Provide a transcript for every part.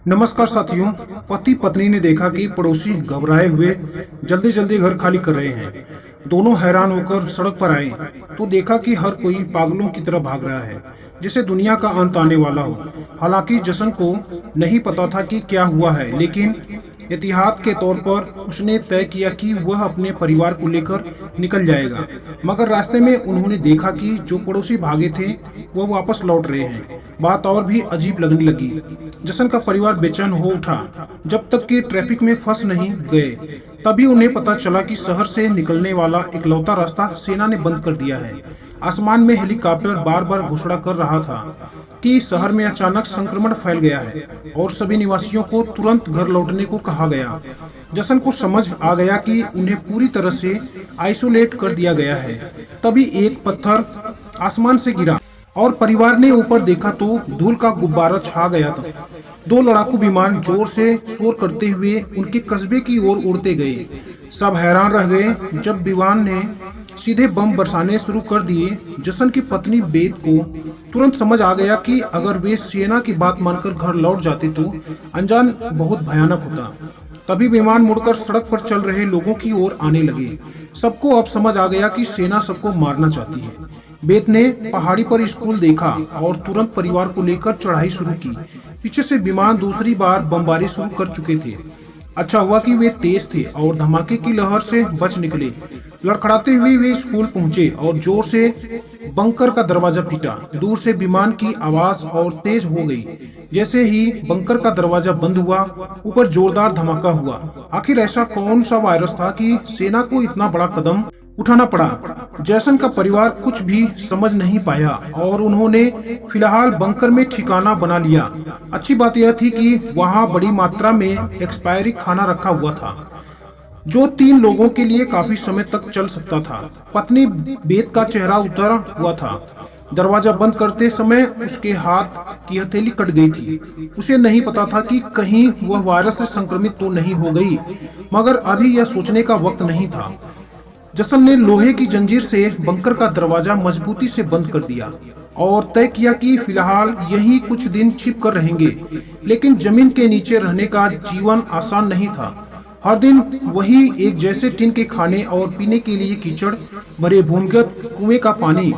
नमस्कार साथियों। पति पत्नी ने देखा कि पड़ोसी घबराए हुए जल्दी जल्दी घर खाली कर रहे हैं। दोनों हैरान होकर सड़क पर आए तो देखा कि हर कोई पागलों की तरह भाग रहा है, जैसे दुनिया का अंत आने वाला हो। हालांकि जसन को नहीं पता था कि क्या हुआ है, लेकिन एहतियात के तौर पर उसने तय किया कि वह अपने परिवार को लेकर निकल जाएगा। मगर रास्ते में उन्होंने देखा कि जो पड़ोसी भागे थे वह वापस लौट रहे हैं। बात और भी अजीब लगने लगी। जसन का परिवार बेचैन हो उठा जब तक कि ट्रैफिक में फंस नहीं गए। तभी उन्हें पता चला कि शहर से निकलने वाला इकलौता रास्ता सेना ने बंद कर दिया है। आसमान में हेलीकॉप्टर बार बार घोषणा कर रहा था कि शहर में अचानक संक्रमण फैल गया है और सभी निवासियों को तुरंत घर लौटने को कहा गया। जसन को समझ आ गया कि उन्हें पूरी तरह से आइसोलेट कर दिया गया है। तभी एक पत्थर आसमान से गिरा और परिवार ने ऊपर देखा तो धूल का गुब्बारा छा गया था। दो लड़ाकू विमान जोर से शोर करते हुए उनके कस्बे की ओर उड़ते गए। सब हैरान रह गए जब विमान ने सीधे बम बरसाने शुरू कर दिए। जसन की पत्नी बेत को तुरंत समझ आ गया कि अगर वे सेना की बात मानकर घर लौट जाते तो अंजाम बहुत भयानक होता। तभी विमान मुड़कर सड़क पर चल रहे लोगों की ओर आने लगे। सबको अब समझ आ गया कि सेना सबको मारना चाहती है। बेत ने पहाड़ी पर स्कूल देखा और तुरंत परिवार को लेकर चढ़ाई शुरू की। पीछे से विमान दूसरी बार बमबारी शुरू कर चुके थे। अच्छा हुआ कि वे तेज थे और धमाके की लहर से बच निकले। लड़खड़ाते हुए वे स्कूल पहुंचे और जोर से बंकर का दरवाजा पीटा। दूर से विमान की आवाज और तेज हो गई। जैसे ही बंकर का दरवाजा बंद हुआ, ऊपर जोरदार धमाका हुआ। आखिर ऐसा कौन सा वायरस था कि सेना को इतना बड़ा कदम उठाना पड़ा? जैसन का परिवार कुछ भी समझ नहीं पाया और उन्होंने फिलहाल बंकर में ठिकाना बना लिया। अच्छी बात यह थी कि वहां बड़ी मात्रा में एक्सपायरी खाना रखा हुआ था, जो 3 लोगों के लिए काफी समय तक चल सकता था। पत्नी बेत का चेहरा उतरा हुआ था। दरवाजा बंद करते समय उसके हाथ की हथेली कट गई थी। उसे नहीं पता था कि कहीं वह वायरस से संक्रमित तो नहीं हो गई, मगर अभी यह सोचने का वक्त नहीं था। जसन ने लोहे की जंजीर से बंकर का दरवाजा मजबूती से बंद कर दिया और तय किया कि फिलहाल यही कुछ दिन छिप कर रहेंगे। लेकिन जमीन के नीचे रहने का जीवन आसान नहीं था। हर दिन वही एक जैसे टिन के खाने और पीने के लिए कीचड़ भरे भूमिगत कुएं का पानी।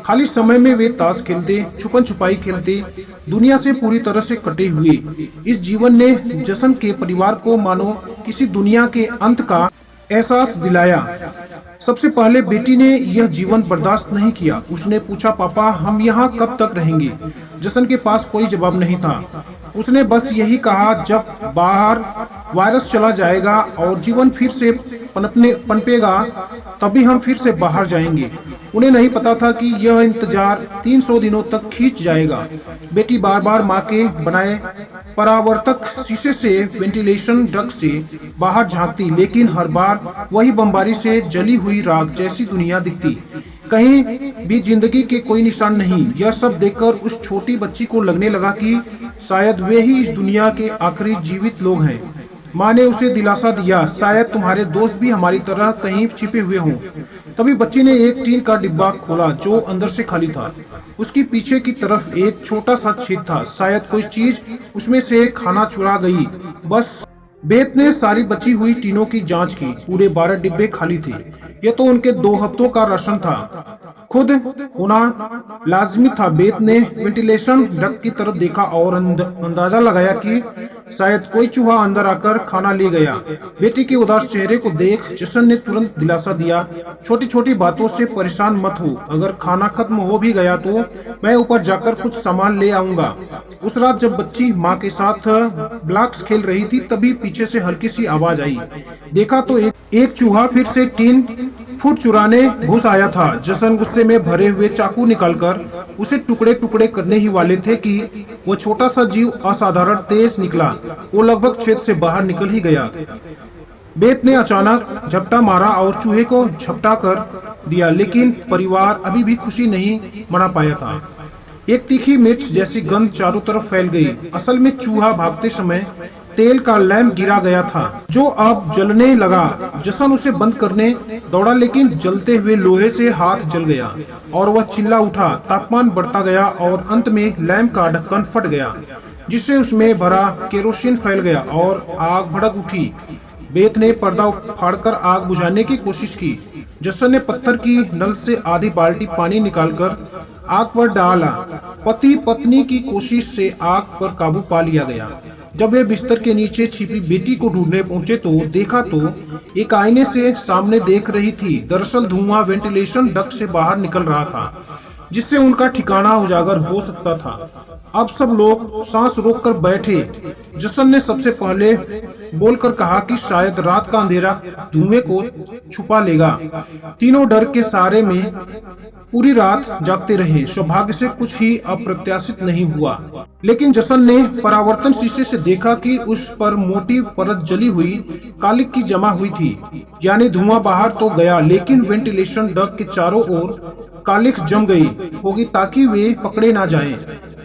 खाली समय में वे ताश खेलते, छुपन छुपाई खेलते, दुनिया से पूरी तरह से कटे हुए। इस जीवन ने जसन के परिवार को मानो किसी दुनिया के अंत का एहसास दिलाया। सबसे पहले बेटी ने यह जीवन बर्दाश्त नहीं किया। उसने पूछा, पापा हम यहाँ कब तक रहेंगे? जसन के पास कोई जवाब नहीं था। उसने बस यही कहा, जब बाहर वायरस चला जाएगा और जीवन फिर से पनपेगा तभी हम फिर से बाहर जाएंगे। उन्हें नहीं पता था कि यह इंतजार 300 दिनों तक खींच जाएगा। बेटी बार बार माँ के बनाए परावर्तक शीशे से वेंटिलेशन डक्ट से बाहर झांकती, लेकिन हर बार वही बमबारी से जली हुई राख जैसी दुनिया दिखती। कहीं भी जिंदगी के कोई निशान नहीं। यह सब देखकर उस छोटी बच्ची को लगने लगा कि शायद वे ही इस दुनिया के आखिरी जीवित लोग हैं। माँ ने उसे दिलासा दिया, शायद तुम्हारे दोस्त भी हमारी तरह कहीं छिपे हुए हों। तभी बच्ची ने एक टीन का डिब्बा खोला जो अंदर से खाली था। उसकी पीछे की तरफ एक छोटा सा छेद था। शायद कोई चीज उसमें से खाना चुरा गई। बस बेत ने सारी बची हुई टीनों की जांच की। पूरे 12 डिब्बे खाली थे। यह तो उनके 2 हफ्तों का राशन था। खुद होना लाजमी था। बेत ने वेंटिलेशन डक्ट की तरफ देखा और अंदाजा लगाया कि शायद कोई चूहा अंदर आकर खाना ले गया। बेटी के उदास चेहरे को देख जसन ने तुरंत दिलासा दिया, छोटी छोटी बातों से परेशान मत हो। अगर खाना खत्म हो भी गया तो मैं ऊपर जाकर कुछ सामान ले आऊंगा। उस रात जब बच्ची माँ के साथ ब्लॉक्स खेल रही थी, तभी पीछे से हल्की सी आवाज आई। देखा तो एक चूहा फिर से टीन फुट चुराने घुस आया था। जसन गुस्से में भरे हुए चाकू निकालकर उसे टुकड़े टुकड़े करने ही वाले थे कि वो छोटा सा जीव असाधारण तेज निकला। वो लगभग छेद से बाहर निकल ही गया। बेत ने अचानक झपटा मारा और चूहे को झपटा कर दिया, लेकिन परिवार अभी भी खुशी नहीं मना पाया था। एक तीखी मिर्च जैसी गंध चारों तरफ फैल गई। असल में चूहा भागते समय तेल का लैंप गिरा गया था जो अब जलने लगा। जसन उसे बंद करने दौड़ा, लेकिन जलते हुए लोहे से हाथ जल गया और वह चिल्ला उठा। तापमान बढ़ता गया और अंत में लैंप का ढक्कन फट गया। जिससे उसमें भरा केरोसिन फैल गया और आग भड़क उठी। बेत ने पर्दा फाड़कर आग बुझाने की कोशिश की। जसन ने पत्थर की नल से आधी बाल्टी पानी निकालकर आग पर डाला। पति पत्नी की कोशिश से आग पर काबू पा लिया गया। जब वे बिस्तर के नीचे छिपी बेटी को ढूंढने पहुंचे तो देखा तो एक आईने से सामने देख रही थी। दरअसल धुआं वेंटिलेशन डक्ट से बाहर निकल रहा था, जिससे उनका ठिकाना उजागर हो सकता था। अब सब लोग सांस रोककर बैठे। जसन ने सबसे पहले बोलकर कहा कि शायद रात का अंधेरा धुएं को छुपा लेगा। तीनों डर के सारे में पूरी रात जागते रहे। सौभाग्य से कुछ ही अप्रत्याशित नहीं हुआ, लेकिन जसन ने परावर्तन शीशे से देखा कि उस पर मोटी परत जली हुई कालिक की जमा हुई थी। यानी धुआं बाहर तो गया, लेकिन वेंटिलेशन डक्ट के चारों ओर कालिक जम गई होगी ताकि वे पकड़े ना जाएं।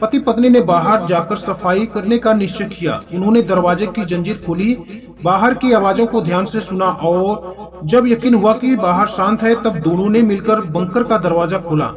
पति पत्नी ने बाहर जाकर सफाई करने का निश्चय किया। उन्होंने दरवाजे की जंजीर खोली, बाहर की आवाजों को ध्यान से सुना और जब यकीन हुआ कि बाहर शांत है, तब दोनों ने मिलकर बंकर का दरवाजा खोला।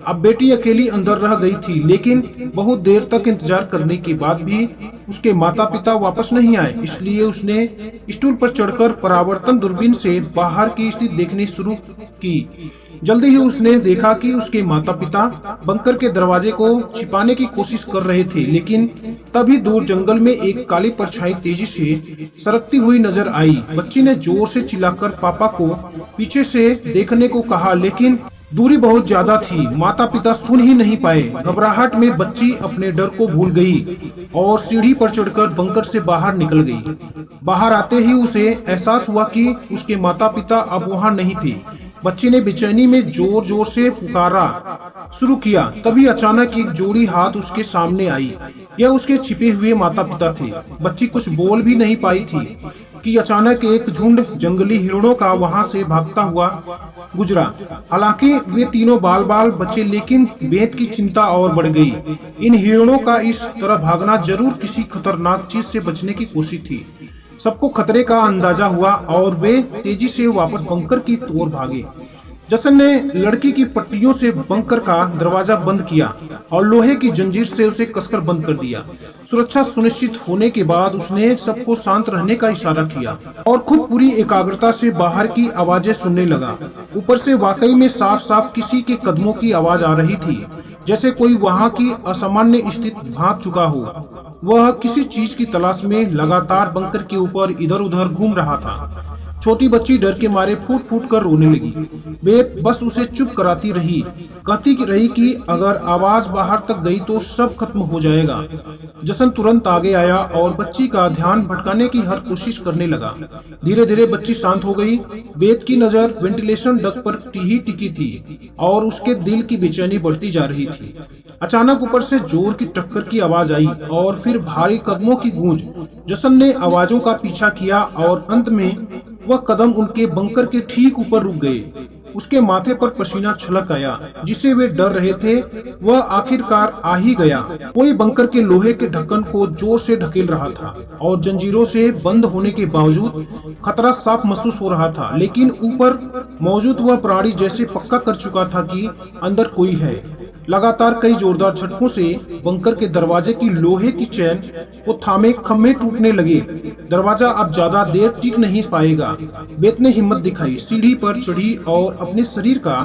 अब बेटी अकेली अंदर रह गई थी, लेकिन बहुत देर तक इंतजार करने के बाद भी उसके माता पिता वापस नहीं आए। इसलिए उसने स्टूल पर चढ़कर परावर्तन दूरबीन से बाहर की स्थिति देखनी शुरू की। जल्दी ही उसने देखा कि उसके माता पिता बंकर के दरवाजे को छिपाने की कोशिश कर रहे थे, लेकिन तभी दूर जंगल में एक काली परछाई तेजी से सरकती हुई नजर आई। बच्ची ने जोर से चिल्लाकर पापा को पीछे से देखने को कहा, लेकिन दूरी बहुत ज्यादा थी। माता पिता सुन ही नहीं पाए। घबराहट में बच्ची अपने डर को भूल गई और सीढ़ी पर चढ़कर बंकर से बाहर निकल गई। बाहर आते ही उसे एहसास हुआ कि उसके माता पिता अब वहाँ नहीं थे। बच्ची ने बेचैनी में जोर जोर से पुकारा शुरू किया। तभी अचानक एक जोड़ी हाथ उसके सामने आई। यह उसके छिपे हुए माता पिता थे। बच्ची कुछ बोल भी नहीं पाई थी कि अचानक एक झुंड जंगली हिरणों का वहां से भागता हुआ गुजरा। हालांकि वे तीनों बाल बाल बचे, लेकिन बेत की चिंता और बढ़ गई। इन हिरणों का इस तरह भागना जरूर किसी खतरनाक चीज से बचने की कोशिश थी। सबको खतरे का अंदाजा हुआ और वे तेजी से वापस बंकर की ओर भागे। जसन ने लड़की की पट्टियों से बंकर का दरवाजा बंद किया और लोहे की जंजीर से उसे कसकर बंद कर दिया। सुरक्षा सुनिश्चित होने के बाद उसने सबको शांत रहने का इशारा किया और खुद पूरी एकाग्रता से बाहर की आवाजें सुनने लगा। ऊपर से वाकई में साफ साफ किसी के कदमों की आवाज आ रही थी, जैसे कोई वहां की असामान्य स्थिति भाग चुका हो। वह किसी चीज की तलाश में लगातार बंकर के ऊपर इधर उधर घूम रहा था। छोटी बच्ची डर के मारे फूट फूट कर रोने लगी। बेत बस उसे चुप कराती रही, कहती रही कि अगर आवाज बाहर तक गई तो सब खत्म हो जाएगा। जसन तुरंत आगे आया और बच्ची का ध्यान भटकाने की हर कोशिश करने लगा। धीरे धीरे बच्ची शांत हो गई। बेत की नजर वेंटिलेशन डक्ट पर ही टिकी थी और उसके दिल की बेचैनी बढ़ती जा रही थी। अचानक ऊपर से जोर की टक्कर की आवाज आई और फिर भारी कदमों की गूंज। जसन ने आवाजों का पीछा किया और अंत में वह कदम उनके बंकर के ठीक ऊपर रुक गए। उसके माथे पर पसीना छलक आया। जिसे वे डर रहे थे वह आखिरकार आ ही गया। कोई बंकर के लोहे के ढक्कन को जोर से ढकेल रहा था और जंजीरों से बंद होने के बावजूद खतरा साफ महसूस हो रहा था, लेकिन ऊपर मौजूद वह प्राणी जैसे पक्का कर चुका था कि अंदर कोई है। लगातार कई जोरदार झटकों से बंकर के दरवाजे की लोहे की चैन को थामे खम्भे टूटने लगे। दरवाजा अब ज्यादा देर टिक नहीं पाएगा। बेत ने हिम्मत दिखाई, सीढ़ी पर चढ़ी और अपने शरीर का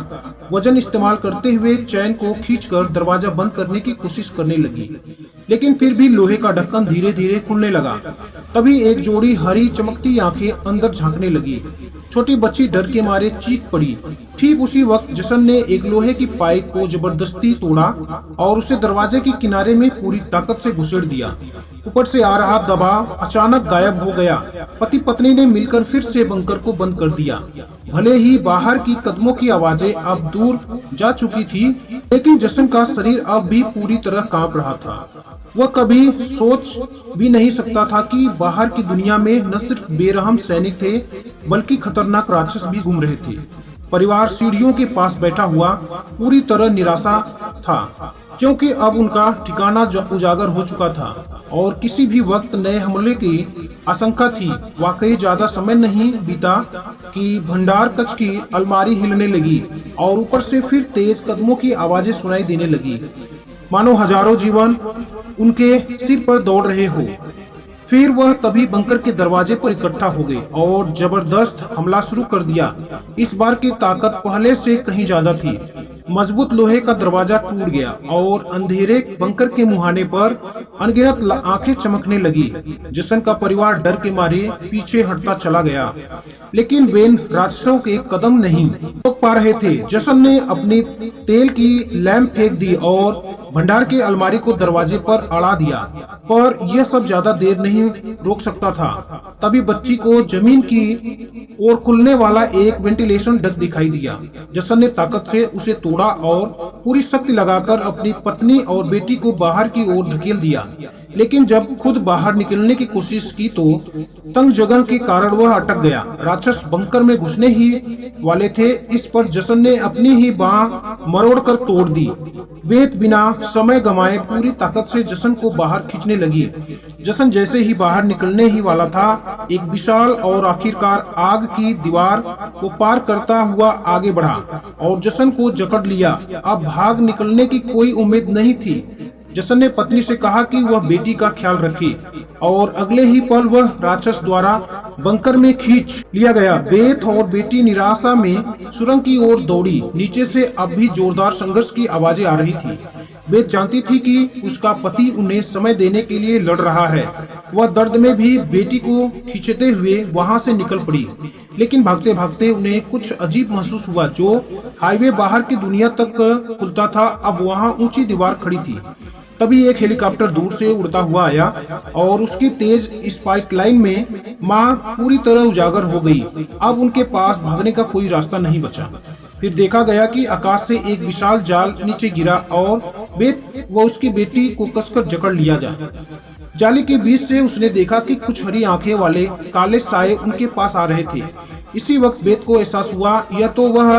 वजन इस्तेमाल करते हुए चैन को खींचकर दरवाजा बंद करने की कोशिश करने लगी, लेकिन फिर भी लोहे का ढक्कन धीरे धीरे खुलने लगा। तभी एक जोड़ी हरी चमकती आंखें अंदर झांकने लगी। छोटी बच्ची डर के मारे चीख पड़ी। ठीक उसी वक्त जसन ने एक लोहे की पाइप को जबरदस्ती तोड़ा और उसे दरवाजे के किनारे में पूरी ताकत से घुसेड़ दिया। ऊपर से आ रहा दबाव अचानक गायब हो गया। पति पत्नी ने मिलकर फिर से बंकर को बंद कर दिया। भले ही बाहर की कदमों की आवाजें अब दूर जा चुकी थी, लेकिन जसन का शरीर अब भी पूरी तरह कांप रहा था। वह कभी सोच भी नहीं सकता था कि बाहर की दुनिया में न सिर्फ बेरहम सैनिक थे, बल्कि खतरनाक राक्षस भी घूम रहे थे। परिवार सीढ़ियों के पास बैठा हुआ पूरी तरह निराशा था, क्योंकि अब उनका ठिकाना उजागर हो चुका था और किसी भी वक्त नए हमले की आशंका थी। वाकई ज्यादा समय नहीं बीता कि भंडार कक्ष की अलमारी हिलने लगी और ऊपर से फिर तेज कदमों की आवाजें सुनाई देने लगी, मानो हजारों जीवन उनके सिर पर दौड़ रहे हो। फिर वह तभी बंकर के दरवाजे पर इकट्ठा हो गए और जबरदस्त हमला शुरू कर दिया। इस बार की ताकत पहले से कहीं ज्यादा थी। मजबूत लोहे का दरवाजा टूट गया और अंधेरे बंकर के मुहाने पर अनगिनत आंखें चमकने लगी। जसन का परिवार डर के मारे पीछे हटता चला गया, लेकिन वेन राक्षसों के कदम नहीं रोक पा रहे थे। जसन ने अपनी तेल की लैंप फेंक दी और भंडार के अलमारी को दरवाजे पर अड़ा दिया, पर यह सब ज्यादा देर नहीं रोक सकता था। तभी बच्ची को जमीन की ओर खुलने वाला एक वेंटिलेशन डक्ट दिखाई दिया। जसन ने ताकत से उसे तोड़ा और पूरी शक्ति लगाकर अपनी पत्नी और बेटी को बाहर की ओर धकेल दिया। लेकिन जब खुद बाहर निकलने की कोशिश की तो तंग जगह के कारण वह अटक गया। राक्षस बंकर में घुसने ही वाले थे। इस पर जसन ने अपनी ही बांह मरोड़कर तोड़ दी। वेद बिना समय गंवाए पूरी ताकत से जसन को बाहर खींचने लगी। जसन जैसे ही बाहर निकलने ही वाला था, एक विशाल और आखिरकार आग की दीवार को पार करता हुआ आगे बढ़ा और जसन को जकड़ लिया। अब भाग निकलने की कोई उम्मीद नहीं थी। जसन ने पत्नी से कहा कि वह बेटी का ख्याल रखे और अगले ही पल वह राक्षस द्वारा बंकर में खींच लिया गया। बेथ और बेटी निराशा में सुरंग की ओर दौड़ी। नीचे से अब भी जोरदार संघर्ष की आवाजें आ रही थी। बेथ जानती थी कि उसका पति उन्हें समय देने के लिए लड़ रहा है। वह दर्द में भी बेटी को खींचते हुए वहां से निकल पड़ी, लेकिन भागते भागते उन्हें कुछ अजीब महसूस हुआ। जो हाईवे बाहर की दुनिया तक खुलता था, अब वहां ऊंची दीवार खड़ी थी। तभी एक हेलीकॉप्टर दूर से उड़ता हुआ आया और उसकी तेज स्पाइक लाइन में माँ पूरी तरह उजागर हो गई। अब उनके पास भागने का कोई रास्ता नहीं बचा। फिर देखा गया कि आकाश से एक विशाल जाल नीचे गिरा और बेथ व उसकी बेटी को कसकर जकड़ लिया जाए। जाली के बीच से उसने देखा कि कुछ हरी आंखें वाले काले साए उनके पास आ रहे थे। इसी वक्त बेथ को एहसास हुआ यह तो वह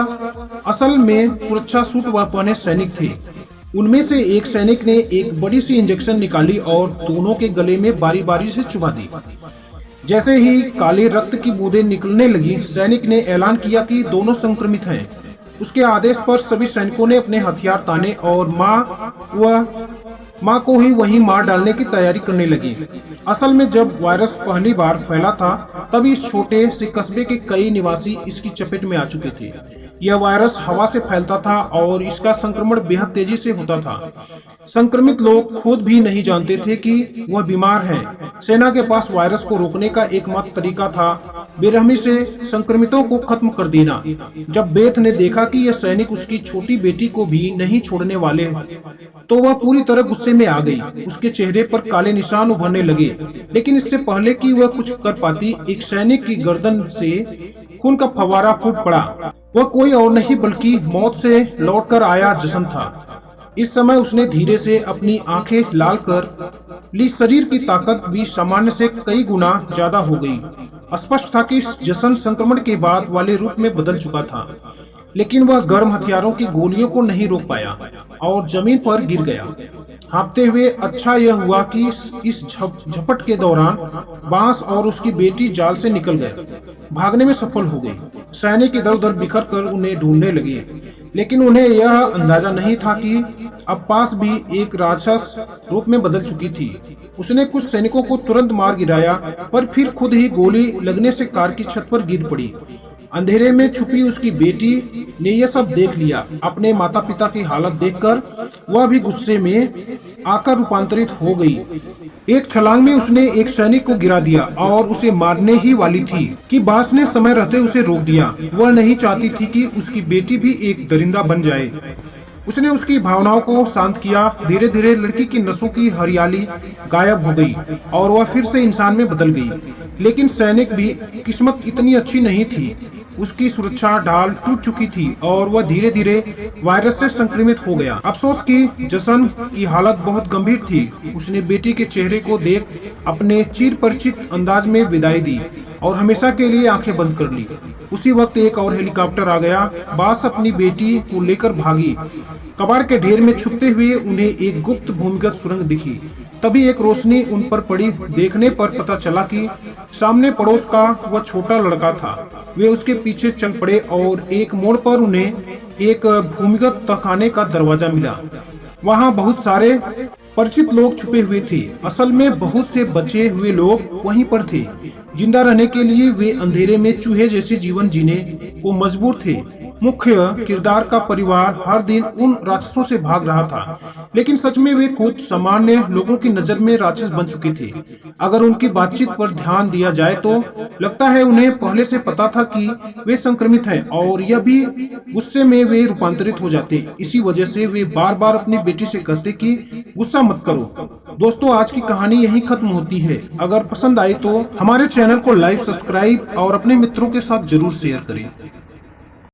असल में सुरक्षा सूट व पहने सैनिक थे। उनमें से एक सैनिक ने एक बड़ी सी इंजेक्शन निकाली और दोनों के गले में बारी बारी से चुभा दी। जैसे ही काले रक्त की बूंदें निकलने लगी, सैनिक ने ऐलान किया कि दोनों संक्रमित हैं। उसके आदेश पर सभी सैनिकों ने अपने हथियार ताने और माँ को ही वहीं मार डालने की तैयारी करने लगी। असल में जब वायरस पहली बार फैला था, तब इस छोटे से कस्बे के कई निवासी इसकी चपेट में आ चुके थे। यह वायरस हवा से फैलता था और इसका संक्रमण बेहद तेजी से होता था। संक्रमित लोग खुद भी नहीं जानते थे कि वह बीमार हैं। सेना के पास वायरस को रोकने का एकमात्र तरीका था बेरहमी से संक्रमितों को खत्म कर देना। जब बेथ ने देखा कि यह सैनिक उसकी छोटी बेटी को भी नहीं छोड़ने वाले, तो वह पूरी तरह गुस्से में आ गई। उसके चेहरे पर काले निशान उभरने लगे, लेकिन इससे पहले कि वह कुछ कर पाती, एक सैनिक की गर्दन से खून का फव्वारा फूट पड़ा। वह कोई और नहीं बल्कि मौत से लौटकर आया जसन था। इस समय उसने धीरे से अपनी आंखें लाल कर ली। शरीर की ताकत भी सामान्य से कई गुना ज्यादा हो गई। स्पष्ट था कि जसन संक्रमण के बाद वाले रूप में बदल चुका था, लेकिन वह गर्म हथियारों की गोलियों को नहीं रोक पाया और जमीन पर गिर गया हाँफते हुए। अच्छा यह हुआ कि इस झपट के दौरान बांस और उसकी बेटी जाल से निकल गए, भागने में सफल हो गई। सैनिक इधर उधर बिखर कर उन्हें ढूंढने लगे, लेकिन उन्हें यह अंदाजा नहीं था कि अब पास भी एक राक्षस रूप में बदल चुकी थी। उसने कुछ सैनिकों को तुरंत मार गिराया, पर फिर खुद ही गोली लगने से कार की छत पर गिर पड़ी। अंधेरे में छुपी उसकी बेटी ने यह सब देख लिया। अपने माता पिता की हालत देखकर वह भी गुस्से में आकर रूपांतरित हो गई। एक छलांग में उसने एक सैनिक को गिरा दिया और उसे मारने ही वाली थी कि बास ने समय रहते उसे रोक दिया। वह नहीं चाहती थी कि उसकी बेटी भी एक दरिंदा बन जाए। उसने उसकी भावनाओं को शांत किया। धीरे धीरे लड़की की नसों की हरियाली गायब हो गई और वह फिर से इंसान में बदल गई। लेकिन सैनिक भी किस्मत इतनी अच्छी नहीं थी। उसकी सुरक्षा ढाल टूट चुकी थी और वह धीरे धीरे वायरस से संक्रमित हो गया। अफसोस कि जसन की हालत बहुत गंभीर थी। उसने बेटी के चेहरे को देख अपने चिर परिचित अंदाज में विदाई दी और हमेशा के लिए आंखें बंद कर ली। उसी वक्त एक और हेलीकॉप्टर आ गया। बास अपनी बेटी को लेकर भागी। कबाड़ के ढेर में छुपते हुए उन्हें एक गुप्त भूमिगत सुरंग दिखी। तभी एक रोशनी उन पर पड़ी। देखने पर पता चला कि सामने पड़ोस का वह छोटा लड़का था। वे उसके पीछे चल पड़े और एक मोड़ पर उन्हें एक भूमिगत तहखाने का दरवाजा मिला। वहां बहुत सारे परिचित लोग छुपे हुए थे। असल में बहुत से बचे हुए लोग वहीं पर थे। जिंदा रहने के लिए वे अंधेरे में चूहे जैसे जीवन जीने को मजबूर थे। मुख्य किरदार का परिवार हर दिन उन राक्षसों से भाग रहा था, लेकिन सच में वे खुद सामान्य लोगों की नजर में राक्षस बन चुके थे। अगर उनकी बातचीत पर ध्यान दिया जाए तो लगता है उन्हें पहले से पता था कि वे संक्रमित हैं, और यह भी गुस्से में वे रूपांतरित हो जाते। इसी वजह से वे बार बार अपनी बेटी से कहते कि गुस्सा मत करो। दोस्तों, आज की कहानी यहीं खत्म होती है। अगर पसंद आई तो हमारे चैनल को लाइक, सब्सक्राइब और अपने मित्रों के साथ जरूर शेयर करें।